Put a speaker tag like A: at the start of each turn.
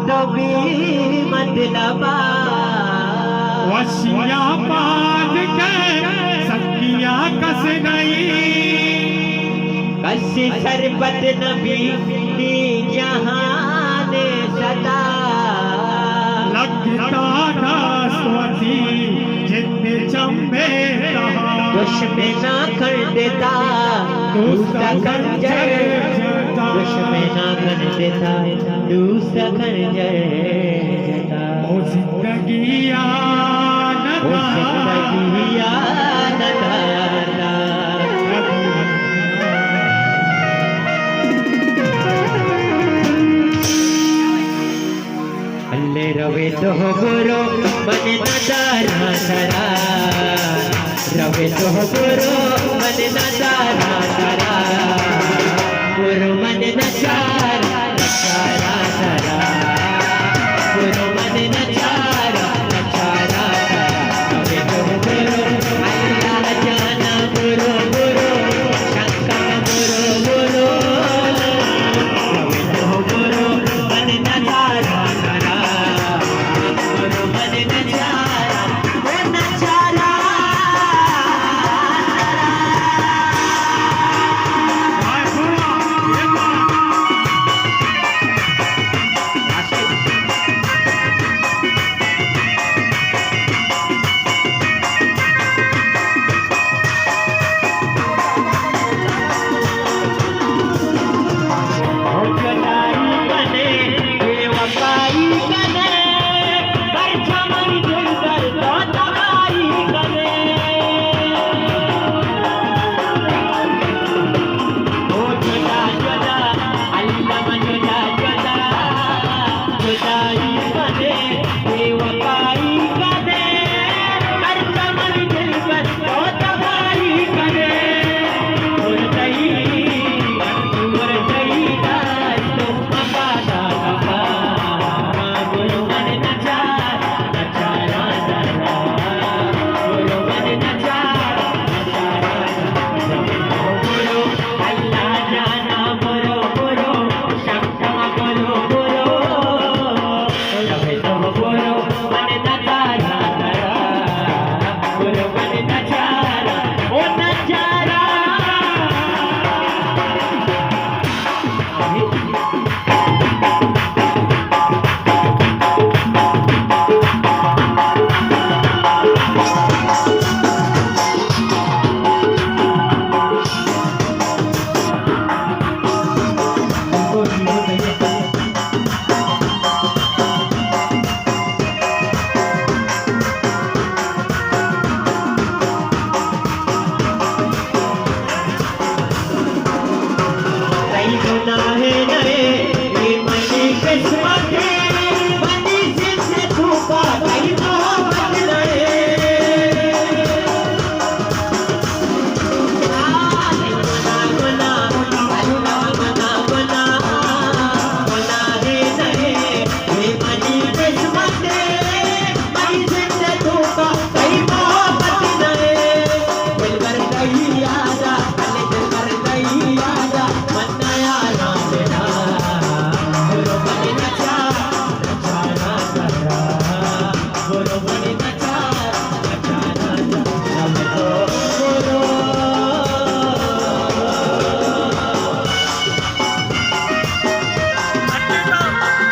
A: तो भी मतलबा
B: वसिया पाद के सकिया कस नहीं
A: कसी शरबत नबी नी जहान सदा
B: लगता था स्वती जितने चंबे
A: दुश्मना कर देता दूसरा खंजर दुश्मना कर देता दूसरा खंजर
B: ओ जिंदगी
A: वो जिंदगी अल्ले रवे तो बुरो मन न दारा सरा रवे तो बुरो मन न दारा सरा बुरो मन न